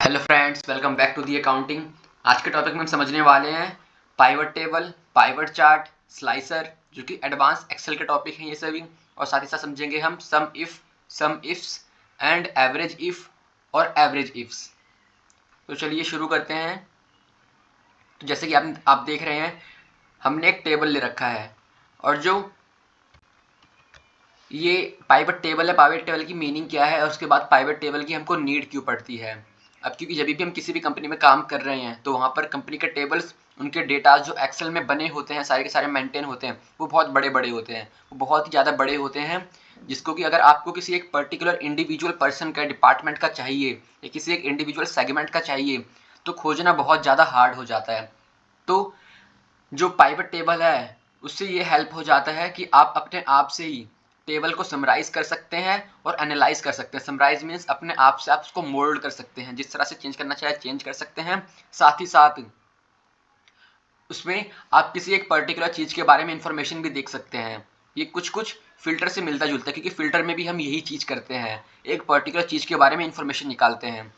Hello friends, welcome back to the accounting. आज के topic में हम समझने वाले हैं pivot table, pivot chart, slicer, जो कि एडवांस एक्सेल के टॉपिक हैं ये सभी। और साथ ही साथ समझेंगे हम sum if, sum ifs and average if और एवरेज इफ्स। तो चलिए शुरू करते हैं। तो जैसे कि आप देख रहे हैं, हमने एक टेबल ले रखा है और जो ये पाइवट टेबल है, पाइवट टेबल की मीनिंग क्या है और उसके बाद पाइवट टेबल की हमको नीड क्यों पड़ती है। अब क्योंकि जब भी हम किसी भी कंपनी में काम कर रहे हैं तो वहाँ पर कंपनी के टेबल्स, उनके डेटा जो एक्सेल में बने होते हैं, सारे के सारे मेंटेन होते हैं, वो बहुत बड़े बड़े होते हैं, वो बहुत ही ज़्यादा बड़े होते हैं। जिसको कि अगर आपको किसी एक पर्टिकुलर इंडिविजुअल पर्सन का, डिपार्टमेंट का चाहिए या किसी एक इंडिविजुअल सेगमेंट का चाहिए तो खोजना बहुत ज़्यादा हार्ड हो जाता है। तो जो पाइवट टेबल है उससे ये हेल्प हो जाता है कि आप अपने आप से ही टेबल को समराइज कर सकते हैं और एनालाइज कर सकते हैं। समराइज मीन्स अपने आप से आप उसको मोल्ड कर सकते हैं, जिस तरह से चेंज करना चाहे चेंज कर सकते हैं। साथ ही साथ उसमें आप किसी एक पर्टिकुलर चीज के बारे में इंफॉर्मेशन भी देख सकते हैं। ये कुछ कुछ फिल्टर से मिलता जुलता है, क्योंकि फिल्टर में भी हम यही चीज करते हैं, एक पर्टिकुलर चीज के बारे में इंफॉर्मेशन निकालते हैं।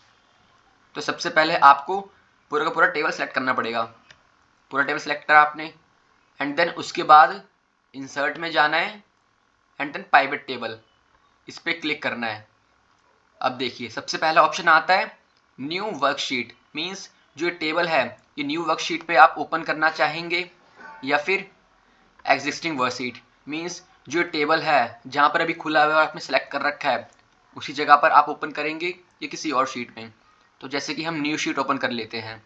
तो सबसे पहले आपको पूरा का पूरा टेबल सेलेक्ट करना पड़ेगा। पूरा टेबल सेलेक्ट करा आपने, एंड देन उसके बाद इंसर्ट में जाना है एंड देन पाइवट टेबल, इस पर क्लिक करना है। अब देखिए सबसे पहला ऑप्शन आता है न्यू वर्कशीट। मीन्स जो टेबल है ये न्यू वर्कशीट पे आप ओपन करना चाहेंगे या फिर एग्जिस्टिंग वर्कशीट। मीन्स जो टेबल है जहाँ पर अभी खुला हुआ है, आपने सेलेक्ट कर रखा है, उसी जगह पर आप ओपन करेंगे या किसी और शीट में। तो जैसे कि हम न्यू शीट ओपन कर लेते हैं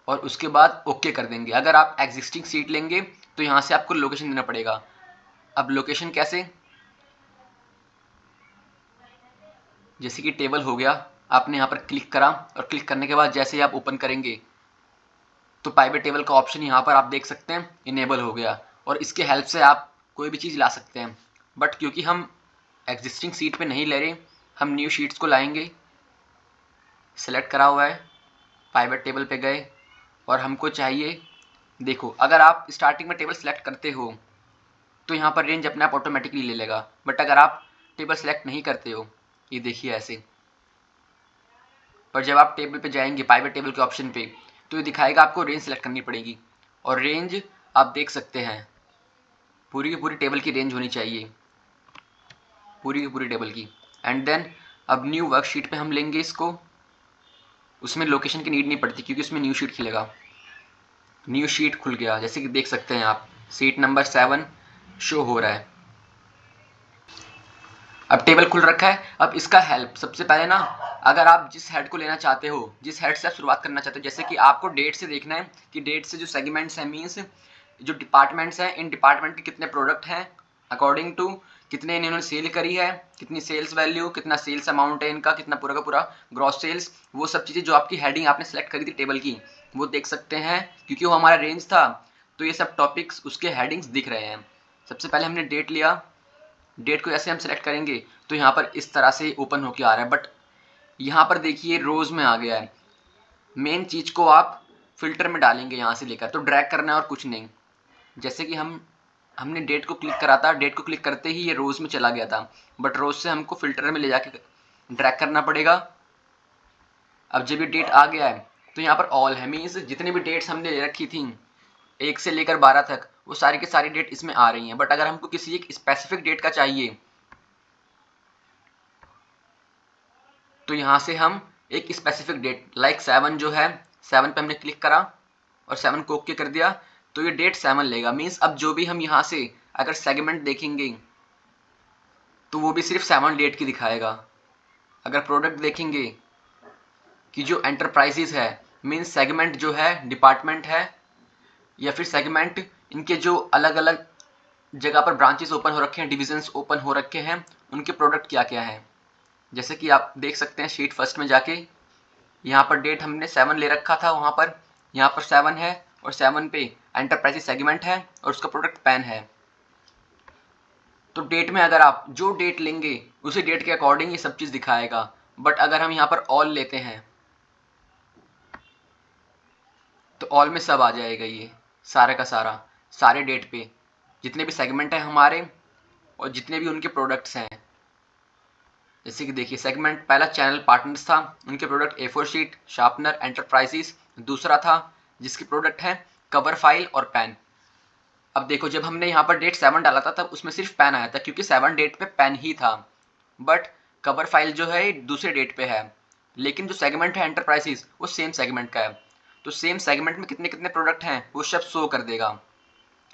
और उसके बाद ओके कर देंगे। अगर आप एग्जिस्टिंग सीट लेंगे तो यहाँ से आपको लोकेशन देना पड़ेगा। अब लोकेशन कैसे, जैसे कि टेबल हो गया, आपने यहाँ पर क्लिक करा और क्लिक करने के बाद जैसे ही आप ओपन करेंगे तो पाइवट टेबल का ऑप्शन यहाँ पर आप देख सकते हैं इनेबल हो गया और इसके हेल्प से आप कोई भी चीज़ ला सकते हैं। बट क्योंकि हम एग्जिस्टिंग सीट पे नहीं ले रहे, हम न्यू शीट्स को लाएंगे। सेलेक्ट करा हुआ है, पाइवट टेबल पे गए और हमको चाहिए, देखो अगर आप स्टार्टिंग में टेबल सेलेक्ट करते हो तो यहाँ पर रेंज अपने आप ऑटोमेटिकली ले लेगा। बट अगर आप टेबल सेलेक्ट नहीं करते हो, ये देखिए ऐसे, पर जब आप टेबल पे जाएंगे पाइवट टेबल के ऑप्शन पे तो ये दिखाएगा आपको रेंज सेलेक्ट करनी पड़ेगी। और रेंज आप देख सकते हैं, पूरी की पूरी टेबल की रेंज होनी चाहिए, पूरी की पूरी टेबल की। एंड देन अब न्यू वर्कशीट पे हम लेंगे इसको। उसमें लोकेशन की नीड नहीं पड़ती क्योंकि उसमें न्यू शीट खिलेगा। न्यू शीट खुल गया, जैसे कि देख सकते हैं आप, सीट नंबर 7 शो हो रहा है। अब टेबल खुल रखा है। अब इसका हेल्प सबसे पहले ना, अगर आप जिस हेड को लेना चाहते हो, जिस हेड से आप शुरुआत करना चाहते हो, जैसे कि आपको डेट से देखना है कि डेट से जो सेगमेंट्स हैं, मीन्स जो डिपार्टमेंट्स हैं, इन डिपार्टमेंट के कितने प्रोडक्ट हैं अकॉर्डिंग टू कितने इन्होंने सेल करी है, कितनी सेल्स वैल्यू, कितना सेल्स अमाउंट है इनका, कितना पूरा का पूरा ग्रॉस सेल्स, वो सब चीज़ें जो आपकी हेडिंग आपने सेलेक्ट करी थी टेबल की, वो देख सकते हैं। क्योंकि वो हमारा रेंज था तो ये सब टॉपिक्स उसके हेडिंग्स दिख रहे हैं। सबसे पहले हमने डेट लिया, डेट को जैसे हम सेलेक्ट करेंगे तो यहाँ पर इस तरह से ओपन होके आ रहा है। बट यहाँ पर देखिए रोज में आ गया है। मेन चीज को आप फिल्टर में डालेंगे यहाँ से लेकर, तो ड्रैग करना है और कुछ नहीं। जैसे कि हमने डेट को क्लिक करा था, डेट को क्लिक करते ही ये रोज में चला गया था, बट रोज से हमको फिल्टर में ले जाके ड्रैग करना पड़ेगा। अब जब ये डेट आ गया है तो यहाँ पर ऑल है, मीन्स जितने भी डेट्स हमने ले रखी थी 1 से लेकर 12 तक, वो सारी की सारी डेट इसमें आ रही हैं। बट अगर हमको किसी एक स्पेसिफिक डेट का चाहिए तो यहाँ से हम एक स्पेसिफिक डेट लाइक 7 जो है, 7 पे हमने क्लिक करा और 7 को ओके कर दिया तो ये डेट 7 लेगा। मीन्स अब जो भी हम यहाँ से अगर सेगमेंट देखेंगे तो वो भी सिर्फ 7 डेट की दिखाएगा। अगर प्रोडक्ट देखेंगे कि जो एंटरप्राइजेज है, मीन्स सेगमेंट जो है डिपार्टमेंट है या फिर सेगमेंट, इनके जो अलग अलग जगह पर ब्रांचेस ओपन हो रखे हैं, डिविजन्स ओपन हो रखे हैं, उनके प्रोडक्ट क्या क्या हैं। जैसे कि आप देख सकते हैं शीट फर्स्ट में जाके, यहाँ पर डेट हमने 7 ले रखा था, वहाँ पर यहाँ पर 7 है और 7 पे एंटरप्राइज सेगमेंट है और उसका प्रोडक्ट पेन है। तो डेट में अगर आप जो डेट लेंगे उसी डेट के अकॉर्डिंग ये सब चीज़ दिखाएगा। बट अगर हम यहाँ पर ऑल लेते हैं तो ऑल में सब आ जाएगा, ये सारा का सारा, सारे डेट पे जितने भी सेगमेंट हैं हमारे और जितने भी उनके प्रोडक्ट्स हैं। जैसे कि देखिए सेगमेंट पहला चैनल पार्टनर्स था, उनके product A4 sheet, sharpener, enterprises. दूसरा था जिसकी प्रोडक्ट है कवर फाइल और पेन। अब देखो जब हमने यहाँ पर डेट 7 डाला था तब उसमें सिर्फ पेन आया था क्योंकि 7 डेट पे पेन ही था, बट कवर फाइल जो है दूसरे डेट पे है। लेकिन जो सेगमेंट है एंटरप्राइजेस वो सेम सेगमेंट का है, तो सेम सेगमेंट में कितने कितने प्रोडक्ट हैं वो सब शो कर देगा।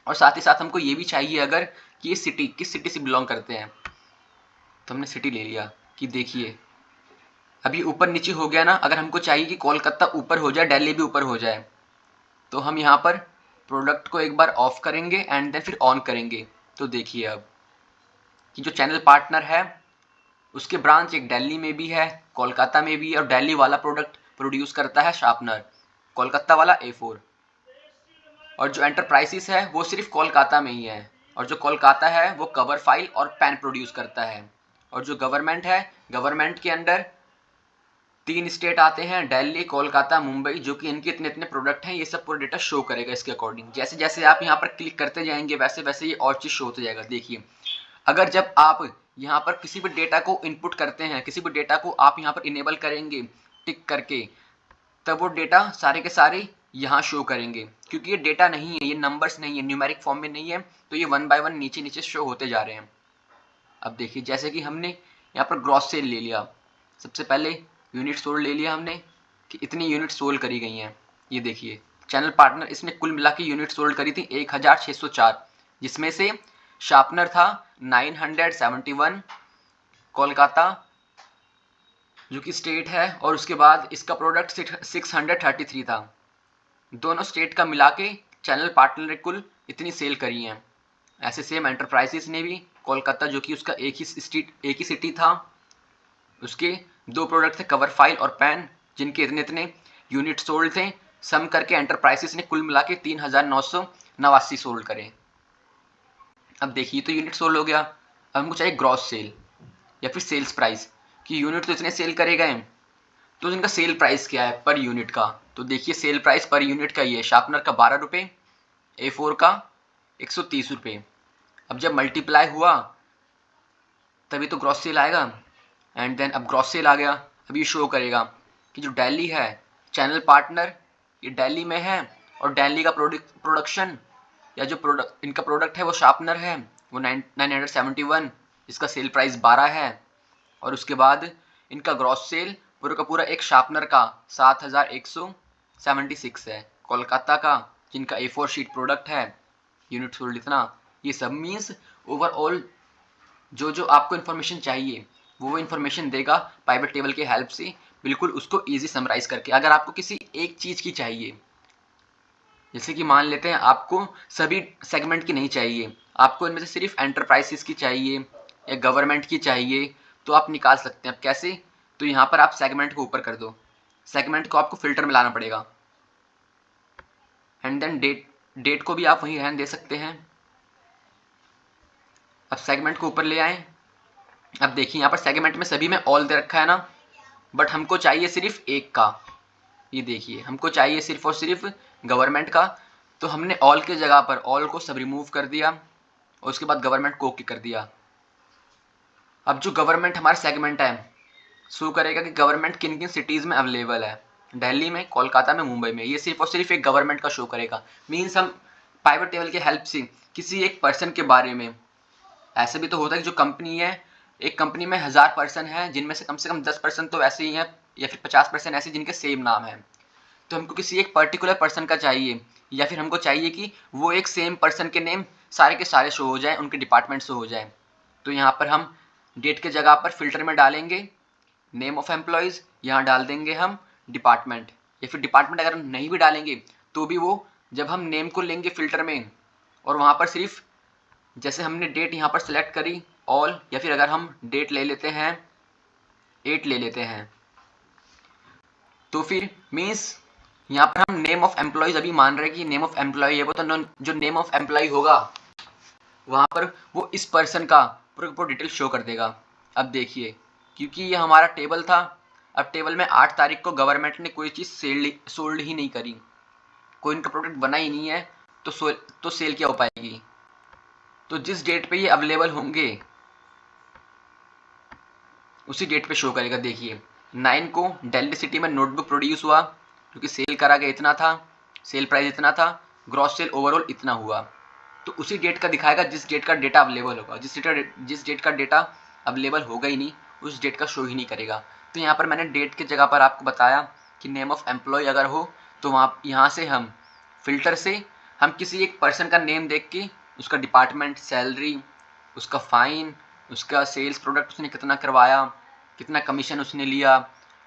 और साथ ही साथ हमको ये भी चाहिए अगर कि ये सिटी किस सिटी से बिलोंग करते हैं, तो हमने सिटी ले लिया कि देखिए अभी ऊपर नीचे हो गया ना। अगर हमको चाहिए कि कोलकाता ऊपर हो जाए, दिल्ली भी ऊपर हो जाए, तो हम यहाँ पर प्रोडक्ट को एक बार ऑफ करेंगे एंड देन फिर ऑन करेंगे। तो देखिए अब कि जो चैनल पार्टनर है उसके ब्रांच एक दिल्ली में भी है, कोलकाता में भी है, और दिल्ली वाला प्रोडक्ट प्रोड्यूस करता है शार्पनर, कोलकाता वाला A4। और जो एंटरप्राइजेस है वो सिर्फ कोलकाता में ही है, और जो कोलकाता है वो कवर फाइल और पेन प्रोड्यूस करता है। और जो गवर्नमेंट है, गवर्नमेंट के अंडर 3 स्टेट आते हैं, दिल्ली, कोलकाता, मुंबई, जो कि इनके इतने इतने प्रोडक्ट हैं। ये सब पूरा डेटा शो करेगा इसके अकॉर्डिंग। जैसे जैसे आप यहाँ पर क्लिक करते जाएंगे वैसे वैसे ये और चीज़ शो होते जाएगा। देखिए अगर जब आप यहाँ पर किसी भी डेटा को इनपुट करते हैं, किसी भी डेटा को आप यहाँ पर इनेबल करेंगे टिक करके, तब वो डेटा सारे के सारे यहाँ शो करेंगे। क्योंकि ये डेटा नहीं है, ये नंबर्स नहीं है, न्यूमेरिक फॉर्म में नहीं है, तो ये 1 बाय 1 नीचे नीचे शो होते जा रहे हैं। अब देखिए जैसे कि हमने यहाँ पर ग्रॉस सेल ले लिया, सबसे पहले यूनिट सोल्ड ले लिया हमने कि इतनी यूनिट सोल्ड करी गई हैं। ये देखिए चैनल पार्टनर इसने कुल मिला के यूनिट सोल्ड करी थी 1604, जिसमें से शार्पनर था 971, कोलकाता जो कि स्टेट है, और उसके बाद इसका प्रोडक्ट 633 था। दोनों स्टेट का मिला के चैनल पार्टनर ने कुल इतनी सेल करी हैं। ऐसे सेम एंटरप्राइजेस ने भी कोलकाता जो कि उसका एक ही सिटी था, उसके 2 प्रोडक्ट थे कवर फाइल और पेन, जिनके इतने इतने यूनिट सोल्ड थे। सम करके एंटरप्राइजेस ने कुल मिला के 3989 सोल्ड करे। अब देखिए तो यूनिट सोल्ड हो गया। अब हमको चाहिए ग्रॉस सेल या फिर सेल्स प्राइस कि यूनिट तो इतने सेल करे गए, तो इनका सेल प्राइस क्या है पर यूनिट का। तो देखिए सेल प्राइस पर यूनिट का ये है, शार्पनर का 12 रुपये, A4 का 130 रुपये। अब जब मल्टीप्लाई हुआ तभी तो ग्रॉस सेल आएगा। एंड देन अब ग्रॉस सेल आ गया। अब ये शो करेगा कि जो दिल्ली है चैनल पार्टनर ये दिल्ली में है, और दिल्ली का प्रोडक्शन या जो प्रोडक्ट इनका प्रोडक्ट है वो शार्पनर है, वो 971, इसका सेल प्राइस 12 है। और उसके बाद इनका ग्रॉस सेल पूरा का पूरा एक शार्पनर का 7176 है, कोलकाता का जिनका A4 शीट प्रोडक्ट है यूनिट सोल्ड इतना। ये सब मीन्स ओवरऑल जो जो आपको इन्फॉर्मेशन चाहिए वो इन्फॉर्मेशन देगा पाइवट टेबल के हेल्प से, बिल्कुल उसको इजी समराइज करके। अगर आपको किसी एक चीज़ की चाहिए, जैसे कि मान लेते हैं आपको सभी सेगमेंट की नहीं चाहिए, आपको इनमें से सिर्फ एंटरप्राइजेस की चाहिए या गवर्नमेंट की चाहिए, तो आप निकाल सकते हैं। अब कैसे? तो यहाँ पर आप सेगमेंट को ऊपर कर दो, सेगमेंट को आपको फिल्टर में लाना पड़ेगा, एंड देन डेट को भी आप वहीं रहने दे सकते हैं। अब सेगमेंट को ऊपर ले आए। अब देखिए यहाँ पर सेगमेंट में सभी में ऑल दे रखा है ना, बट हमको चाहिए सिर्फ एक का। ये देखिए हमको चाहिए सिर्फ और सिर्फ गवर्नमेंट का, तो हमने ऑल के जगह पर ऑल को सब रिमूव कर दिया और उसके बाद गवर्नमेंट को ओके कर दिया। अब जो गवर्नमेंट हमारा सेगमेंट है शो करेगा कि गवर्नमेंट किन किन सिटीज़ में अवेलेबल है, दिल्ली में, कोलकाता में, मुंबई में। ये सिर्फ और सिर्फ एक गवर्नमेंट का शो करेगा। मीन्स हम पाइवट टेबल की हेल्प से किसी एक पर्सन के बारे में, ऐसे भी तो होता है कि जो कंपनी है, एक कंपनी में 1000 पर्सन है जिनमें से कम 10% तो ऐसे ही हैं, या फिर 50% ऐसे जिनके सेम नाम है। तो हमको किसी एक पर्टिकुलर पर्सन का चाहिए, या फिर हमको चाहिए कि वो एक सेम पर्सन के नेम सारे के सारे शो हो जाए, उनके डिपार्टमेंट शो हो जाए। तो यहाँ पर हम डेट के जगह पर फिल्टर में डालेंगे नेम ऑफ एम्प्लॉयज़, यहाँ डाल देंगे हम डिपार्टमेंट, या फिर डिपार्टमेंट अगर हम नहीं भी डालेंगे तो भी वो जब हम नेम को लेंगे फिल्टर में और वहाँ पर सिर्फ जैसे हमने डेट यहाँ पर सेलेक्ट करी ऑल, या फिर अगर हम डेट ले लेते हैं 8 ले लेते हैं, तो फिर मीन्स यहाँ पर हम नेम ऑफ एम्प्लॉयज़ अभी मान रहे हैं कि नेम ऑफ एम्प्लॉय है वो, तो जो नेम ऑफ एम्प्लॉय होगा वहाँ पर वो इस पर्सन का पूरा डिटेल शो कर देगा। अब देखिए क्योंकि ये हमारा टेबल था, अब टेबल में 8 तारीख को गवर्नमेंट ने कोई चीज़ सोल्ड ही नहीं करी, कोई इनका प्रोडक्ट बना ही नहीं है, तो सेल क्या हो पाएगी। तो जिस डेट पे ये अवेलेबल होंगे उसी डेट पे शो करेगा। देखिए 9 को दिल्ली सिटी में नोटबुक प्रोड्यूस हुआ, क्योंकि सेल करा गया इतना था, सेल प्राइस इतना था, ग्रॉस सेल ओवरऑल इतना हुआ। तो उसी डेट का दिखाएगा जिस डेट का डेटा अवेलेबल होगा। जिस डेट का डेटा अवेलेबल होगा ही नहीं, उस डेट का शो ही नहीं करेगा। तो यहाँ पर मैंने डेट की जगह पर आपको बताया कि नेम ऑफ एम्प्लॉय अगर हो तो वहाँ यहाँ से हम फिल्टर से हम किसी एक पर्सन का नेम देख के उसका डिपार्टमेंट, सैलरी, उसका फाइन, उसका सेल्स प्रोडक्ट उसने कितना करवाया, कितना कमीशन उसने लिया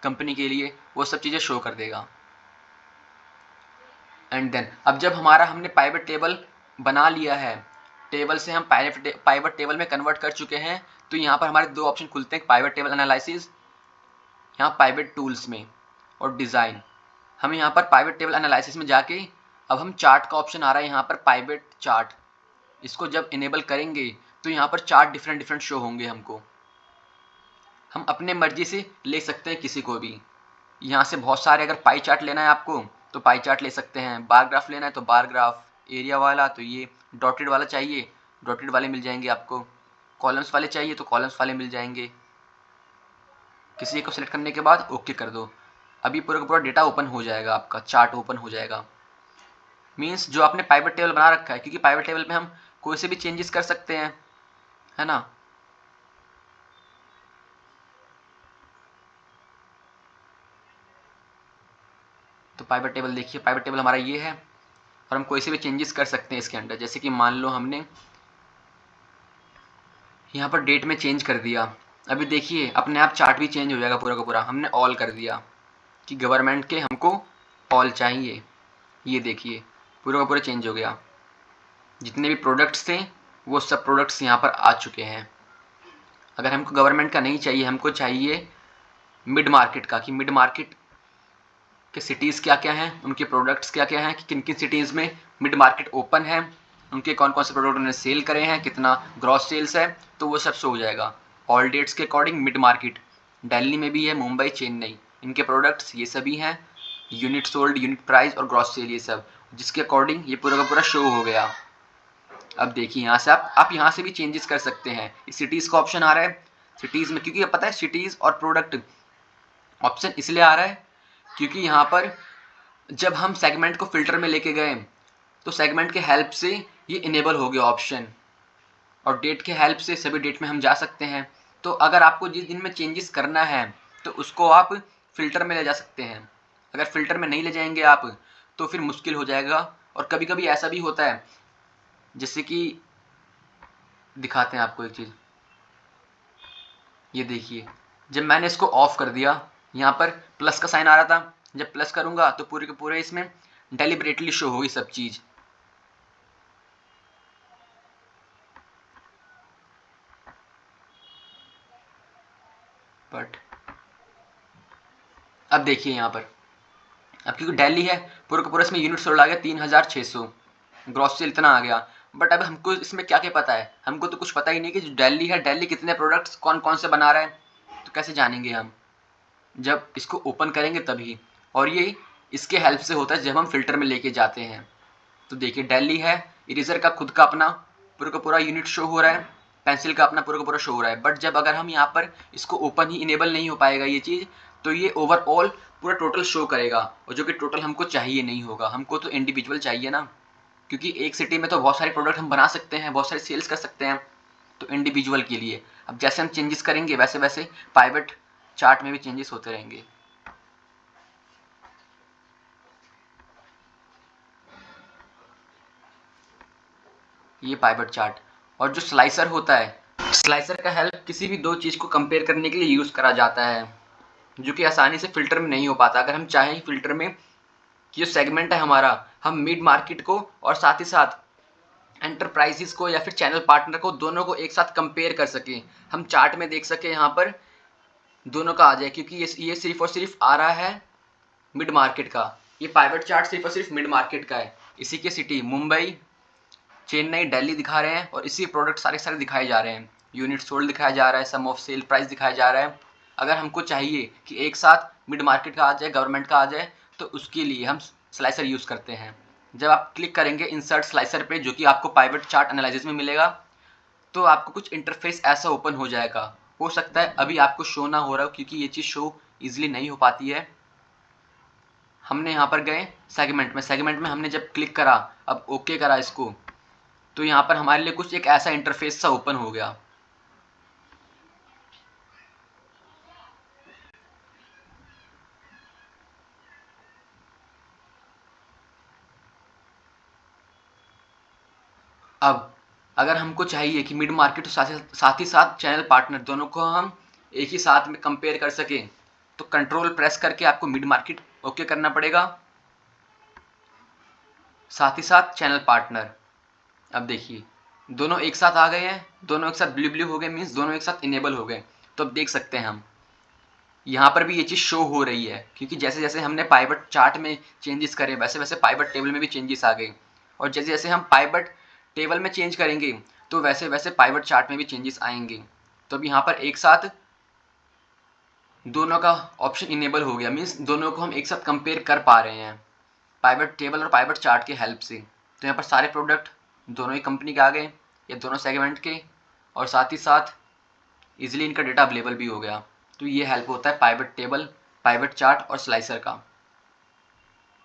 कंपनी के लिए, वो सब चीज़ें शो कर देगा। एंड देन अब जब हमारा हमने पाइवट टेबल बना लिया है, टेबल से हम पाइवट टेबल में कन्वर्ट कर चुके हैं, तो यहाँ पर हमारे दो ऑप्शन खुलते हैं, पाइवट टेबल एनालिसिस, यहाँ पाइवट टूल्स में, और डिज़ाइन। हम यहाँ पर पाइवट टेबल एनालिसिस में जाके अब हम चार्ट का ऑप्शन आ रहा है यहाँ पर पाइवट चार्ट, इसको जब इनेबल करेंगे तो यहाँ पर चार्ट डिफरेंट शो होंगे हमको। हम अपने मर्जी से ले सकते हैं किसी को भी, यहाँ से बहुत सारे, अगर पाई चार्ट लेना है आपको तो पाई चार्ट ले सकते हैं, बार ग्राफ लेना है तो बार ग्राफ, एरिया वाला तो ये, डॉटेड वाला चाहिए डॉटेड वाले मिल जाएंगे आपको, कॉलम्स वाले चाहिए तो कॉलम्स वाले मिल जाएंगे। किसी एक को सिलेक्ट करने के बाद ओके कर दो, अभी पूरा का पूरा डेटा ओपन हो जाएगा, आपका चार्ट ओपन हो जाएगा। मीन्स जो आपने पाइवट टेबल बना रखा है, क्योंकि पाइवट टेबल में हम कोई से भी चेंजेस कर सकते हैं, है ना। तो पाइवट टेबल देखिए, पाइवट टेबल हमारा ये है और हम कोई से भी चेंजेस कर सकते हैं इसके अंदर। जैसे कि मान लो हमने यहाँ पर डेट में चेंज कर दिया, अभी देखिए अपने आप चार्ट भी चेंज हो जाएगा पूरा का पूरा। हमने ऑल कर दिया कि गवर्नमेंट के हमको ऑल चाहिए, ये देखिए पूरा का पूरा चेंज हो गया। जितने भी प्रोडक्ट्स थे वो सब प्रोडक्ट्स यहाँ पर आ चुके हैं। अगर हमको गवर्नमेंट का नहीं चाहिए, हमको चाहिए मिड मार्केट का, कि मिड मार्केट के सिटीज़ क्या क्या हैं, उनके प्रोडक्ट्स क्या क्या हैं, कि किन किन सिटीज़ में मिड मार्केट ओपन है, उनके कौन कौन से प्रोडक्ट उन्होंने सेल करे हैं, कितना ग्रॉस सेल्स है, तो वो सब शो हो जाएगा। ऑल डेट्स के अकॉर्डिंग मिड मार्केट दिल्ली में भी है, मुंबई, चेन्नई, इनके प्रोडक्ट्स ये सभी हैं, यूनिट सोल्ड, यूनिट प्राइस और ग्रॉस सेल, ये सब जिसके अकॉर्डिंग ये पूरा का पूरा शो हो गया। अब देखिए यहाँ से आप यहाँ से भी चेंजेस कर सकते हैं। इस सिटीज़ का ऑप्शन आ रहा है सिटीज़ में, क्योंकि पता है सिटीज़ और प्रोडक्ट ऑप्शन इसलिए आ रहा है क्योंकि यहाँ पर जब हम सेगमेंट को फिल्टर में लेके गए तो सेगमेंट के हेल्प से ये इनेबल हो गया ऑप्शन, और डेट के हेल्प से सभी डेट में हम जा सकते हैं। तो अगर आपको जिस दिन में चेंजेस करना है तो उसको आप फिल्टर में ले जा सकते हैं। अगर फिल्टर में नहीं ले जाएंगे आप तो फिर मुश्किल हो जाएगा। और कभी कभी ऐसा भी होता है, जैसे कि दिखाते हैं आपको एक चीज़, ये देखिए जब मैंने इसको ऑफ कर दिया, यहाँ पर प्लस का साइन आ रहा था, जब प्लस करूंगा तो पूरे के पूरे इसमें डेलिबरेटली शो होगी सब चीज़। बट अब देखिए यहाँ पर, अब क्योंकि दिल्ली है, पूरा का पूरा इसमें यूनिट सोल्ड आ गया 3600, ग्रॉस सेल इतना आ गया। बट अब हमको इसमें क्या क्या पता है, हमको तो कुछ पता ही नहीं कि जो दिल्ली है, दिल्ली कितने प्रोडक्ट्स कौन कौन से बना रहा है, तो कैसे जानेंगे हम, जब इसको ओपन करेंगे तभी। और ये इसके हेल्प से होता है जब हम फिल्टर में लेके जाते हैं। तो देखिए दिल्ली है, इरेजर का खुद का अपना पूरा का पूरा यूनिट शो हो रहा है, पेंसिल का अपना पूरा का पूरा शो हो रहा है। बट जब अगर हम यहाँ पर इसको ओपन ही इनेबल नहीं हो पाएगा ये चीज़, तो ये ओवरऑल पूरा टोटल शो करेगा, और जो कि टोटल हमको चाहिए नहीं होगा। हमको तो इंडिविजुअल चाहिए ना, क्योंकि एक सिटी में तो बहुत सारे प्रोडक्ट हम बना सकते हैं, बहुत सारे सेल्स कर सकते हैं, तो इंडिविजुअल के लिए अब जैसे हम चेंजेस करेंगे वैसे वैसे पाइवट चार्ट में भी चेंजेस होते रहेंगे। ये पाइवट चार्ट, और जो स्लाइसर होता है, स्लाइसर का हेल्प किसी भी दो चीज़ को कंपेयर करने के लिए यूज़ करा जाता है, जो कि आसानी से फिल्टर में नहीं हो पाता। अगर हम चाहें फिल्टर में कि जो सेगमेंट है हमारा, हम मिड मार्केट को और साथ ही साथ एंटरप्राइजेस को या फिर चैनल पार्टनर को, दोनों को एक साथ कंपेयर कर सकें, हम चार्ट में देख सकें, यहाँ पर दोनों का आ जाए, क्योंकि ये सिर्फ और सिर्फ आ रहा है मिड मार्केट का। ये पाइवट चार्ट सिर्फ और सिर्फ मिड मार्केट का है। इसी के सिटी मुंबई, चेन्नई, दिल्ली दिखा रहे हैं, और इसी प्रोडक्ट सारे सारे दिखाए जा रहे हैं, यूनिट सोल्ड दिखाया जा रहा है, सम ऑफ सेल प्राइस दिखाया जा रहा है। अगर हमको चाहिए कि एक साथ मिड मार्केट का आ जाए, गवर्नमेंट का आ जाए, तो उसके लिए हम स्लाइसर यूज़ करते हैं। जब आप क्लिक करेंगे इंसर्ट स्लाइसर पे, जो कि आपको पाइवट चार्ट एनालिसिस में मिलेगा, तो आपको कुछ इंटरफेस ऐसा ओपन हो जाएगा। हो सकता है अभी आपको शो ना हो रहा हो, क्योंकि ये चीज़ शो ईजिली नहीं हो पाती है। हमने यहाँ पर गए सेगमेंट में हमने जब क्लिक करा, अब ओके करा इसको, तो यहाँ पर हमारे लिए कुछ एक ऐसा इंटरफेस सा ओपन हो गया। अब अगर हमको चाहिए कि मिड मार्केट साथ ही साथ चैनल पार्टनर दोनों को हम एक ही साथ में कंपेयर कर सकें, तो कंट्रोल प्रेस करके आपको मिड मार्केट ओके करना पड़ेगा, साथ ही साथ चैनल पार्टनर। अब देखिए दोनों एक साथ आ गए हैं, दोनों एक साथ ब्लू हो गए, मीन्स दोनों एक साथ इनेबल हो गए। तो अब देख सकते हैं हम यहाँ पर भी ये चीज़ शो हो रही है, क्योंकि जैसे जैसे हमने पाइवट चार्ट में चेंजेस करे वैसे वैसे पाइवट टेबल में भी चेंजेस आ गए, और जैसे जैसे हम पाइवट टेबल में चेंज करेंगे तो वैसे वैसे पाइवट चार्ट में भी चेंजेस आएंगे। तो अब यहाँ पर एक साथ दोनों का ऑप्शन इनेबल हो गया, मीन्स दोनों को हम एक साथ कंपेयर कर पा रहे हैं पाइवट टेबल और पाइवट चार्ट की हेल्प से। तो यहाँ पर सारे प्रोडक्ट दोनों ही कंपनी के आ गए या दोनों सेगमेंट के, और साथ ही साथ इजीली इनका डेटा अवेलेबल भी हो गया। तो ये हेल्प होता है पाइवट टेबल, पाइवट चार्ट और स्लाइसर का।